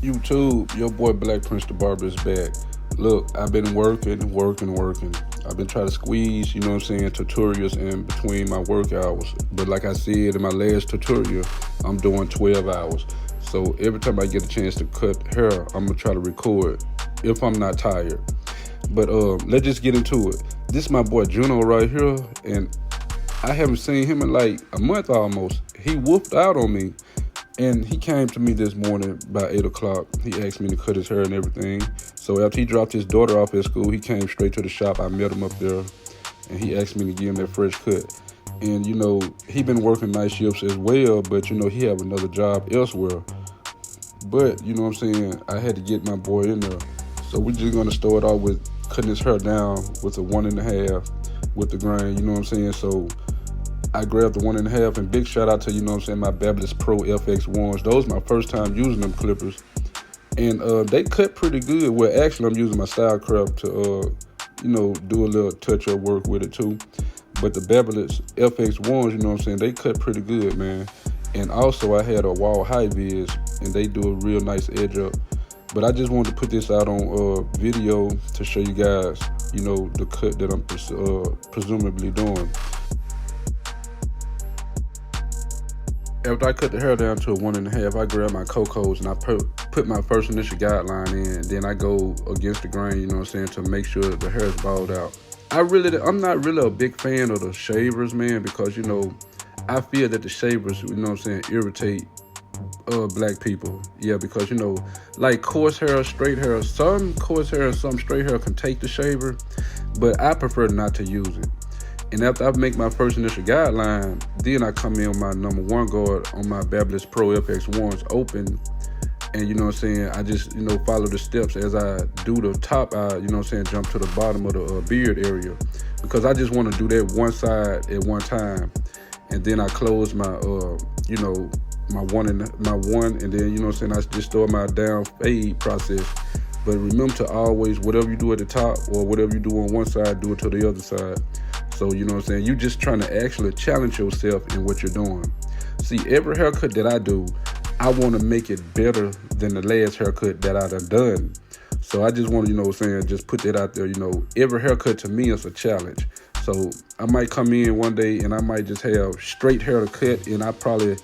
YouTube, your boy Black Prince the Barber is back. Look, I've been working. I've been trying to squeeze, tutorials in between my work hours. But like I said in my last tutorial, I'm doing 12 hours. So every time I get a chance to cut hair, I'm gonna try to record if I'm not tired. But let's just get into it. This is my boy Juno right here, and I haven't seen him in like a month almost. He whooped out on me. And he came to me this morning by 8 o'clock. He asked me to cut his hair and everything. So after he dropped his daughter off at school, he came straight to the shop. I met him up there, and he asked me to give him that fresh cut. And, he been working night shifts as well, but, he have another job elsewhere. But, I had to get my boy in there. So we're just going to start off with cutting his hair down with a 1.5 with the grain, So I grabbed the 1.5, and big shout out to, my Babyless Pro FX1s. Those my first time using them clippers. And they cut pretty good. Well, actually, I'm using my Style Craft to, do a little touch-up work with it too. But the Babyless FX1s, they cut pretty good, man. And also, I had a Wall High Viz, and they do a real nice edge up. But I just wanted to put this out on video to show you guys, the cut that I'm presumably doing. After I cut the hair down to a 1.5, I grab my Cocos and I put my first initial guideline in. And then I go against the grain, to make sure that the hair is balled out. I'm not really a big fan of the shavers, man, because, I feel that the shavers, irritate black people. Yeah, because, like coarse hair, straight hair, some coarse hair and some straight hair can take the shaver, but I prefer not to use it. And after I make my first initial guideline, then I come in on my number 1 guard on my Babyless Pro FX1s open. And I just, follow the steps as I do the top, jump to the bottom of the beard area. Because I just want to do that one side at one time. And then I close my, my one, and then, I just start my down fade process. But remember to always, whatever you do at the top or whatever you do on one side, do it to the other side. So, you're just trying to actually challenge yourself in what you're doing. See, every haircut that I do, I want to make it better than the last haircut that I done. So I just want to, just put that out there. Every haircut to me is a challenge. So I might come in one day and I might just have straight hair to cut, and I probably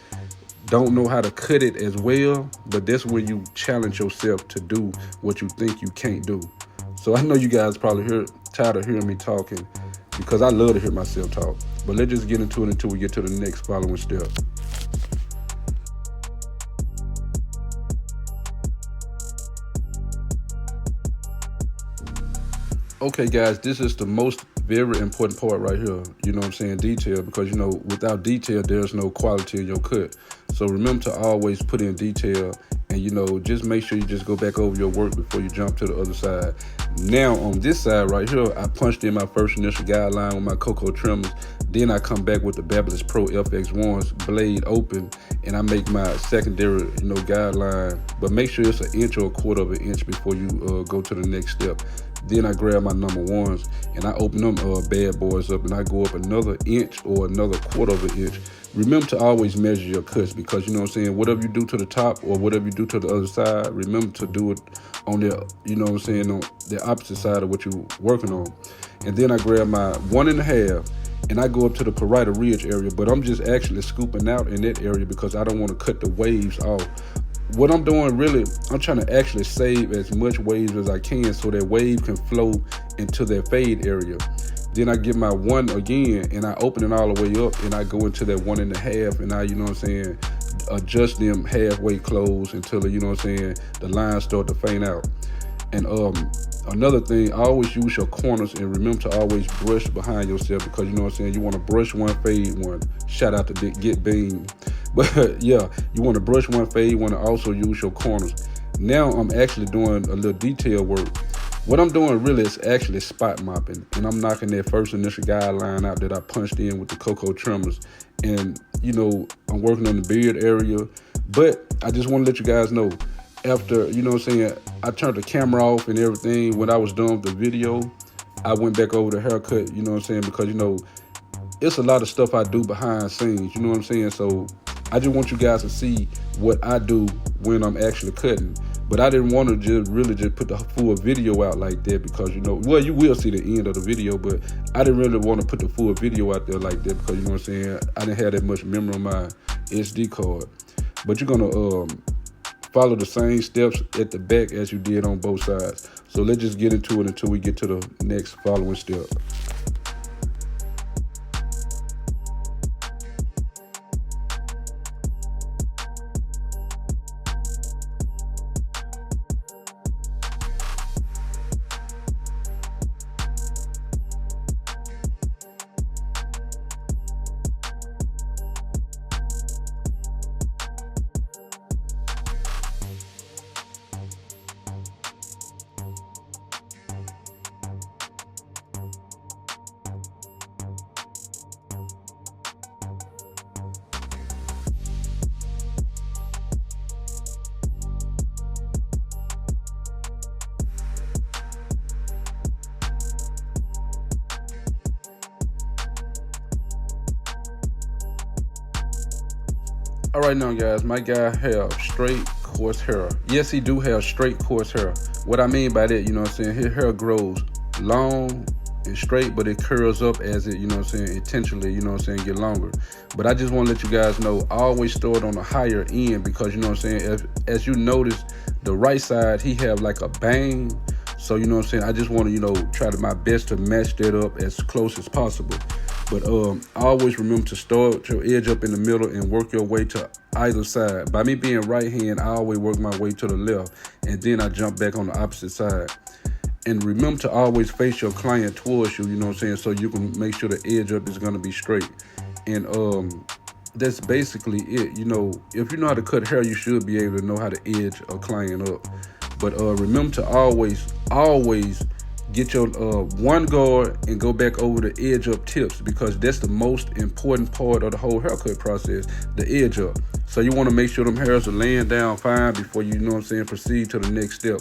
don't know how to cut it as well, but that's when you challenge yourself to do what you think you can't do. So I know you guys probably tired of hearing me talking, because I love to hear myself talk. But let's just get into it until we get to the next following step. Okay, guys, this is the most very important part right here. Detail, because, without detail, there's no quality in your cut. So remember to always put in detail, and, just make sure you just go back over your work before you jump to the other side. Now, on this side right here, I punched in my first initial guideline with my Cocoa trimmers. Then I come back with the Babyless Pro FX1s blade open, and I make my secondary, guideline. But make sure it's 1 inch or 1/4 of an inch before you go to the next step. Then I grab my number 1s and I open them bad boys up, and I go up another inch or another 1/4 of an inch. Remember to always measure your cuts, because, whatever you do to the top or whatever you do to the other side, remember to do it on the, on the opposite side of what you're working on. And then I grab my 1.5 and I go up to the parietal ridge area, but I'm just actually scooping out in that area because I don't want to cut the waves off. What I'm doing really, I'm trying to actually save as much waves as I can so that wave can flow into that fade area. Then I get my 1 again and I open it all the way up, and I go into that 1.5, and I, adjust them halfway close until, the lines start to faint out. And another thing, always use your corners, and remember to always brush behind yourself, because, you want to brush one, fade one. Shout out to Get Beam. But yeah, you want to brush one, fade one, and also use your corners. Now I'm actually doing a little detail work. What I'm doing really is actually spot mopping, and I'm knocking that first initial guideline out that I punched in with the Cocoa trimmers. And, I'm working on the beard area. But I just want to let you guys know, after, I turned the camera off and everything, when I was done with the video, I went back over the haircut, because, it's a lot of stuff I do behind scenes, So I just want you guys to see what I do when I'm actually cutting. But I didn't want to just put the full video out like that because, you know, well, you will see the end of the video, but I didn't really want to put the full video out there like that because, you know what I'm saying, I didn't have that much memory on my SD card. But you're going to follow the same steps at the back as you did on both sides. So let's just get into it until we get to the next following step. All right now, guys, my guy have straight coarse hair. Yes, he do have straight coarse hair. What I mean by that, you know what I'm saying, his hair grows long and straight, but it curls up as it, you know what I'm saying, intentionally, you know what I'm saying, get longer. But I just want to let you guys know, always store it on the higher end because, you know what I'm saying, as you notice, the right side, he have like a bang. So, you know what I'm saying, I just want to, you know, try my best to match that up as close as possible. But always remember to start your edge up in the middle and work your way to either side. By me being right hand, I always work my way to the left, and then I jump back on the opposite side. And remember to always face your client towards you, you know what I'm saying, so you can make sure the edge up is going to be straight. And that's basically it. You know, if you know how to cut hair, you should be able to know how to edge a client up. But remember to always get your one guard and go back over the edge up tips because that's the most important part of the whole haircut process, the edge up. So you want to make sure them hairs are laying down fine before you know what I'm saying, proceed to the next step.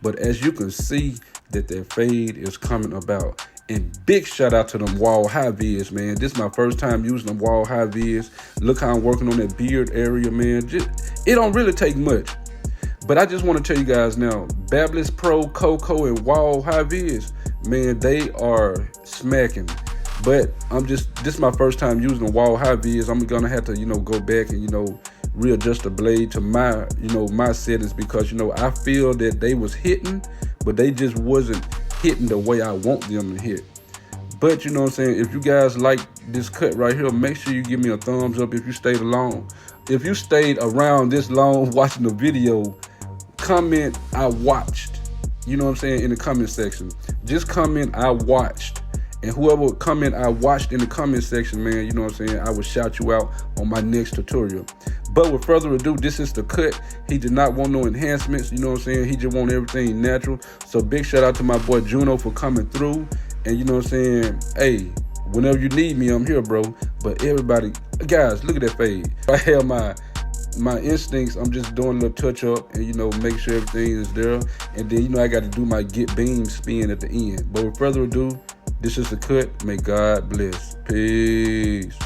But as you can see that fade is coming about. And big shout out to them wall high vids, man. This is my first time using them wall high vids. Look how I'm working on that beard area, man. It don't really take much. But I just want to tell you guys now, Babyliss Pro, Coco, and Wall High Vids, man, they are smacking. But this is my first time using the Wall High Vids. I'm gonna have to, you know, go back and, you know, readjust the blade to my, you know, my settings because, you know, I feel that they was hitting, but they just wasn't hitting the way I want them to hit. But you know what I'm saying, if you guys like this cut right here, make sure you give me a thumbs up if you stayed along. If you stayed around this long watching the video, comment I watched, you know what I'm saying, in the comment section. Just comment I watched, and whoever comment I watched in the comment section, man, you know what I'm saying, I will shout you out on my next tutorial. But with further ado, this is the cut. He did not want no enhancements, you know what I'm saying, he just want everything natural. So big shout out to my boy Juno for coming through, and you know what I'm saying, hey, whenever you need me, I'm here, bro. But everybody, guys, look at that fade. I have my instincts, I'm just doing a little touch up and, you know, make sure everything is there. And then, you know, I got to do my get beam spin at the end. But with further ado, this is the cut. May God bless. Peace.